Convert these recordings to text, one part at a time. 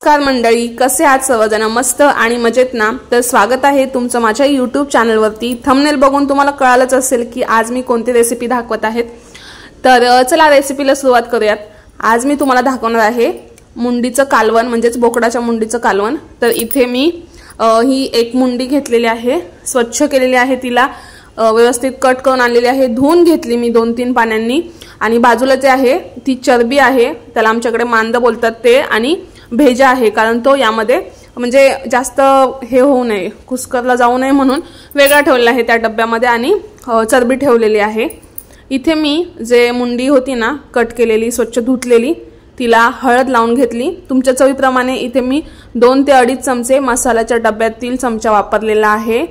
नमस्कार मंडळी, कसे आहात सर्वजण? मस्त आणि मजेत ना? तर स्वागत आहे तुमचं माझ्या YouTube चॅनलवरती। थंबनेल बघून तुम्हाला कळालंच असेल की आज मी कोणती रेसिपी दाखवत आहे। तर चला रेसिपीला सुरुवात करूयात। आज मी तुम्हाला दाखवणार आहे मुंडीचं कालवण, म्हणजेच बोकडाच्या मुंडीचं कालवण। तर इथे मी ही एक मुंडी घेतलेली आहे, स्वच्छ केलेली आहे, तिला व्यवस्थित कट करून आणलेली आहे, धुवून घेतली मी 2-3 पाण्यांनी। आणि बाजूला जे आहे ती चरबी आहे, त्याला आमच्याकडे मांद बोलतात ते, आणि भेजा आहे, कारण तो यामध्ये म्हणजे जास्त हे होऊ नये, कुस्करला जाऊ नये म्हणून वेगळा ठेवलेला आहे त्या डब्यामध्ये, आणि चरबी ठेवलेली आहे। इथे मी जे मुंडी होती ना कट केलेली, स्वच्छ धुतलेली, तिला हळद लावून घेतली। तुमच्या चवीप्रमाणे इथे मी 2 ते 2.5 चमचे मसाल्याच्या डब्यातील चमचा वापरलेला आहे।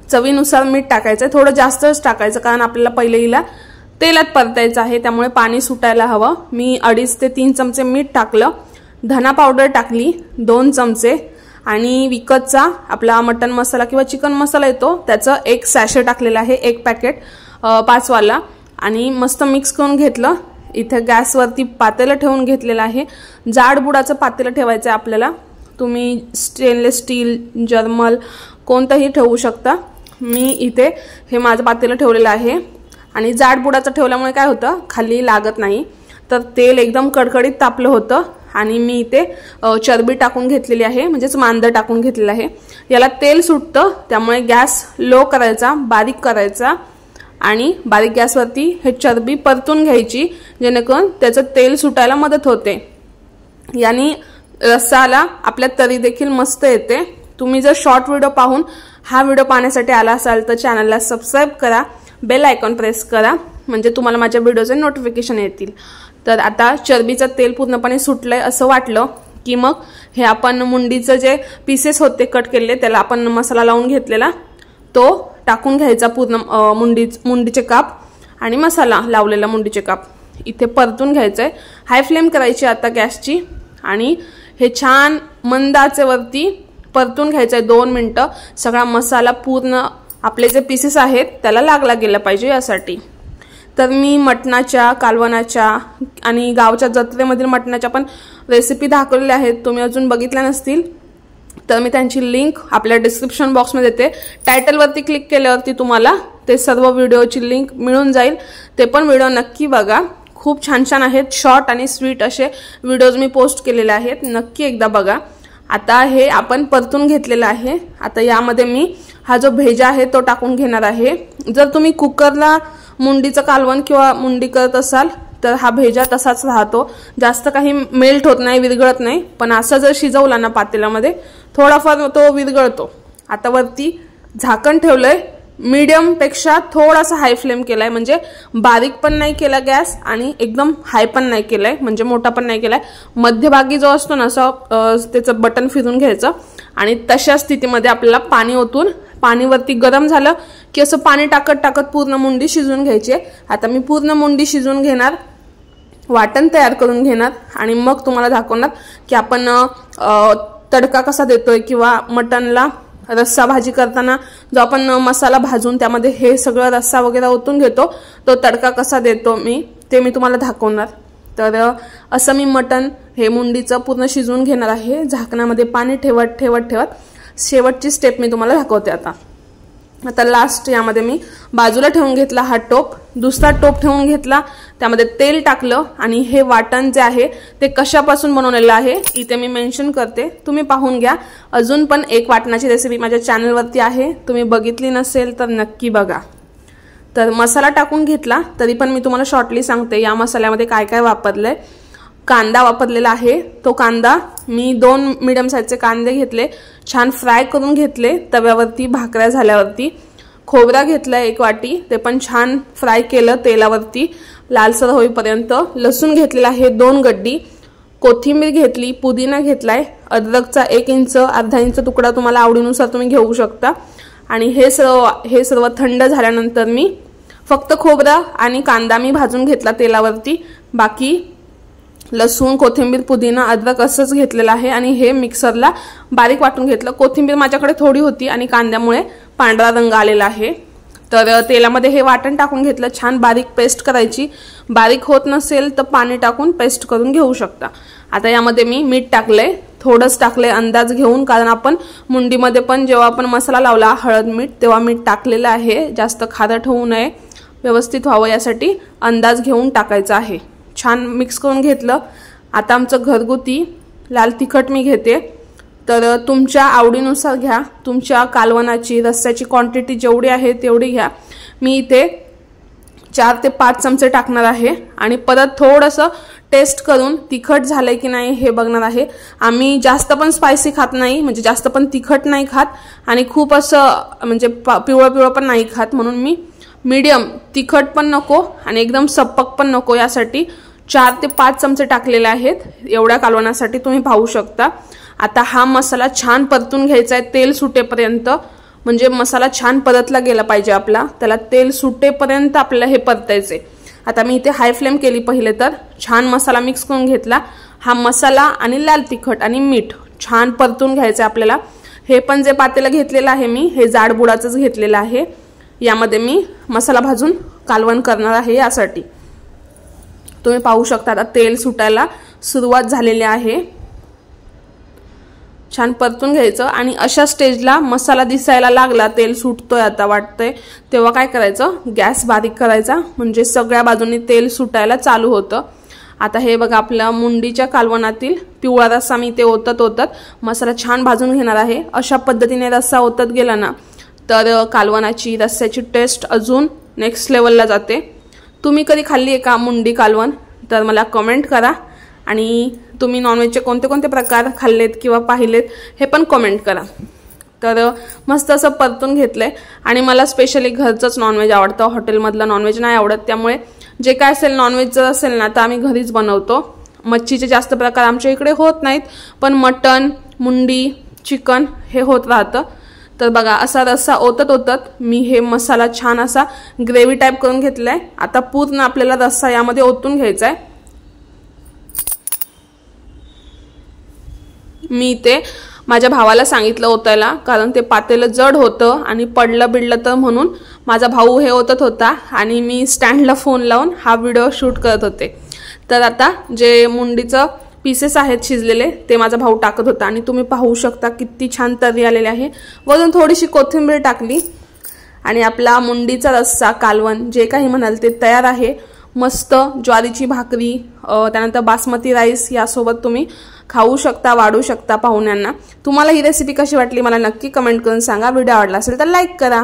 चवीनुसार मीठ टाकायचं, थोडं जास्तच टाकायचं, कारण आपल्याला पहिले हिला तेलात परतायचं आहे, त्यामुळे पाणी सुटायला हवं। मी 2.5 ते 3 चमचे मीठ टाकलं। धना पावडर टाकली 2 चमचे, आणि विकतचा आपला मटन मसाला किंवा चिकन मसाला येतो त्याचं 1 सॅशे टाकलेला आहे, 1 पॅकेट 5 वाला, आणि मस्त मिक्स करून घेतलं। इथे गॅसवरती पातेलं ठेवून घेतलेलं आहे। जाड बुडाचं पातेलं ठेवायचं आपल्याला, तुम्ही स्टेनलेस स्टील, जर्मल कोणतंही ठेवू शकता। मी इथे हे माझं पातेलं ठेवलेलं आहे, आणि जाड बुडाचं ठेवल्यामुळे काय होतं, खाली लागत नाही। तर तेल एकदम कडकडीत तापलं होतं, आणि मी इथे चरबी टाकून घेतलेली आहे, म्हणजेच मांद टाकून घेतलेलं आहे। याला तेल सुटतं, त्यामुळे गॅस लो करायचा, बारीक करायचा, आणि बारीक गॅसवरती हे चरबी परतून घ्यायची, जेणेकरून त्याचं तेल सुटायला मदत होते। यानी रस्साला आपल्या तरी देखील मस्त येते। तुम्ही जर शॉर्ट व्हिडिओ पाहून हा व्हिडिओ पाहण्यासाठी आला असाल तर चॅनलला सबस्क्राइब करा, बेल आयकॉन प्रेस करा, म्हणजे तुम्हाला माझ्या व्हिडिओचे नोटिफिकेशन येतील। तर आता चरबीचं तेल पूर्णपणे सुटलंय असं वाटलं की मग हे आपण मुंडीचं जे पीसेस होते कट केलेले, त्याला आपण मसाला लावून घेतलेला तो टाकून घ्यायचा, पूर्ण मुंडीचे काप आणि मसाला लावलेला मुंडीचे काप इथे परतून घ्यायचंय। हाय फ्लेम करायची आता गॅसची, आणि हे छान मंद आचेवरती परतून घ्यायचंय 2 मिनिटं। सगळा मसाला पूर्ण आपले जे पीसेस आहेत त्याला लागला गेला पाहिजे यासाठी। तर मी मटणाच्या, कालवणाच्या आणि गावच्या जत्रेमधील मटणाच्या पण रेसिपी दाखवलेल्या आहेत, तुम्ही अजून बघितल्या नसतील तर मी त्यांची लिंक आपल्या डिस्क्रिप्शन बॉक्समध्ये देते। टायटलवरती क्लिक केल्यावरती तुम्हाला ते सर्व व्हिडिओची लिंक मिळून जाईल, ते पण व्हिडिओ नक्की बघा, खूप छान छान आहेत, शॉर्ट आणि स्वीट असे व्हिडिओज मी पोस्ट केलेले आहेत, नक्की एकदा बघा। आता हे आपण परतून घेतलेलं आहे। आता यामध्ये मी हा जो भेजा आहे तो टाकून घेणार आहे। जर तुम्ही कुकरला मुंडीचं कालवण किंवा मुंडी करत असाल तर हा भेजा तसाच राहतो, जास्त काही मेल्ट होत नाही, विरघळत नाही, पण असं जर शिजवला ना पातेल्यामध्ये थोडाफार तो विरघळतो। आता वरती झाकण ठेवलंय, मीडियम पेक्षा थोडासा हाय फ्लेम केलाय, म्हणजे बारीक पण नाही केला गॅस आणि एकदम हाय पण नाही केलाय, म्हणजे मोठा पण नाही केलाय, मध्यभागी जो असतो ना असं त्याचं बटन फिरून घ्यायचं, आणि तशा स्थितीमध्ये आपल्याला पाणी ओतून, पाणीवरती गरम झालं की असं पाणी टाकत टाकत पूर्ण मुंडी शिजवून घ्यायची। आता मी पूर्ण मुंडी शिजवून घेणार, वाटण तयार करून घेणार, आणि मग तुम्हाला दाखवणार की आपण तडका कसा देतोय, किंवा मटनला रस्सा भाजी करताना जो आपण मसाला भाजून त्यामध्ये हे सगळं रस्सा वगैरे ओतून घेतो, तो तडका कसा देतो ते मी तुम्हाला दाखवणार। तर असं मी मटन हे मुंडीचं पूर्ण शिजवून घेणार आहे, झाकणामध्ये पाणी ठेवत ठेवत ठेवत। शेवटची स्टेप मी तुम्हाला दाखवते आता लास्ट यामध्ये मी बाजूला ठेवून घेतला हा टोप, दुसरा टोप ठेवून घेतला, त्यामध्ये तेल टाकलं, आणि हे वाटण जे आहे ते कशापासून बनवलेलं आहे इथे मी मेन्शन करते, तुम्ही पाहून घ्या। अजून पण एक वाटणाची रेसिपी माझ्या चॅनलवरती आहे, तुम्ही बघितली नसेल तर नक्की बघा। तर मसाला टाकून घेतला, तरी पण मी तुम्हाला शॉर्टली सांगते या मसाल्यामध्ये काय काय वापरलंय। कांदा वापरलेला आहे, तो कांदा मी 2 मीडियम साईजचे कांदे घेतले, छान फ्राय करून घेतले तव्यावरती भाकऱ्या झाल्यावरती। खोबरा घेतलाय 1 वाटी, ते पण छान फ्राय केलं तेलावरती लालसर होईपर्यंत। लसूण घेतलेला आहे 2 गड्डी, कोथिंबीर घेतली, पुदिना घेतलाय, अद्रकचा 1 इंच अर्धा इंच तुकडा तुम्हाला आवडीनुसार तुम्ही घेऊ शकता। आणि हे सर्व थंड झाल्यानंतर मी फक्त खोबरा आणि कांदा मी भाजून घेतला तेलावरती, बाकी लसूण, कोथिंबीर, पुदिना, अद्रक असंच घेतलेलं आहे, आणि हे मिक्सरला बारीक वाटून घेतलं। कोथिंबीर माझ्याकडे थोडी होती, आणि कांद्यामुळे पांढरा रंग आलेला आहे। तर तेलामध्ये हे वाटण टाकून घेतलं, छान बारीक पेस्ट करायची, बारीक होत नसेल तर पाणी टाकून पेस्ट करून घेऊ शकता। आता यामध्ये मी मीठ टाकलंय, थोडंच टाकले अंदाज घेऊन, कारण आपण मुंडीमध्ये पण जेव्हा आपण मसाला लावला हळद मीठ तेव्हा मीठ टाकलेलं आहे, जास्त खारट होऊ नये, व्यवस्थित व्हावं यासाठी अंदाज घेऊन टाकायचा आहे। छान मिक्स करून घेतलं। आता आमचं घरगुती लाल तिखट मी घेते, तर तुमच्या आवडीनुसार घ्या, तुमच्या कालवणाची रस्स्याची क्वांटिटी जेवढी आहे तेवढी घ्या। मी इथे 4 ते 5 चमचे टाकणार आहे आणि परत थोडंसं टेस्ट करून तिखट झालंय की नाही हे बघणार आहे। आम्ही जास्त पण स्पायसी खात नाही, म्हणजे जास्त पण तिखट नाही खात आणि खूप असं म्हणजे पिवळं पिवळं पण नाही खात, म्हणून मी मीडियम तिखट पण नको आणि एकदम सप्पक पण नको यासाठी 4 ते 5 चमचे टाकलेले आहेत। एवढ्या कालवणासाठी तुम्ही पाहू शकता। आता हा मसाला छान परतून घ्यायचा आहे तेल सुटेपर्यंत, म्हणजे मसाला छान परतला गेला पाहिजे आपला, त्याला तेल सुटेपर्यंत आपल्याला हे परतायचे। आता मी इथे हाय फ्लेम केली पहिले, तर छान मसाला मिक्स करून घेतला। हा मसाला आणि लाल तिखट आणि मीठ छान परतून घ्यायचं आपल्याला। हे पण जे पातेलं घेतलेलं आहे मी हे जाड बुडाचंच घेतलेलं आहे, यामध्ये मी मसाला भाजून कालवण करणार आहे यासाठी। तुम्ही पाहू शकता आता तेल सुटायला सुरुवात झालेली आहे। छान परतून घ्यायचं आणि अशा स्टेजला मसाला दिसायला लागला, तेल सुटतोय आता वाटतंय, तेव्हा काय करायचं, गॅस बारीक करायचा, म्हणजे सगळ्या बाजूंनी तेल सुटायला चालू होतं। आता हे बघा आपल्या मुंडीच्या कालवणातील पिवळा रस्सा मी ते ओतत मसाला छान भाजून घेणार आहे। अशा पद्धतीने रस्सा ओतत गेला ना तर कालवणाची रस्स्याची टेस्ट अजून नेक्स्ट लेवलला जाते। तुम्ही कधी खाल्ली आहे का मुंडी कालवण, तर मला कमेंट करा आणि तुम्ही नॉनव्हेजचे कोणते कोणते प्रकार खाल्लेत किंवा पाहिलेत हे पण कमेंट करा। तर मस्त असं परतून घेतलंय आणि मला स्पेशली घरचंच नॉनव्हेज आवडतं, हॉटेलमधलं नॉनव्हेज नाही आवडत, त्यामुळे जे काय असेल नॉनव्हेज जर असेल ना तर आम्ही घरीच बनवतो। मच्छीचे जास्त प्रकार आमच्या इकडे होत नाहीत, पण मटन, मुंडी, चिकन हे होत राहतं। तर बघा असा रस्सा ओतत मी हे मसाला छान असा ग्रेव्ही टाईप करून घेतलाय। आता पूर्ण आपल्याला रस्सा यामध्ये ओतून घ्यायचा आहे। मी ते माझ्या भावाला सांगितलं ओतायला, कारण ते पातेलं जड होतं आणि पडलं बिडलं तर, म्हणून माझा भाऊ हे ओतत होता आणि मी स्टँडला फोन लावून हा व्हिडिओ शूट करत होते। तर आता जे मुंडीचं पीसेस आहेत शिजलेले ते माझा भाऊ टाकत होता आणि तुम्ही पाहू शकता किती छान तर्री आलेली आहे। वरून थोडीशी कोथिंबीर टाकली आणि आपला मुंडीचा रस्सा कालवण जे काही म्हणाल ते तयार आहे। मस्त ज्वारीची भाकरी, त्यानंतर बासमती राईस यासोबत तुम्ही खाऊ शकता, वाढू शकता पाहुण्यांना। तुम्हाला ही रेसिपी कशी वाटली मला नक्की कमेंट करून सांगा। व्हिडिओ आवडला असेल तर लाईक करा।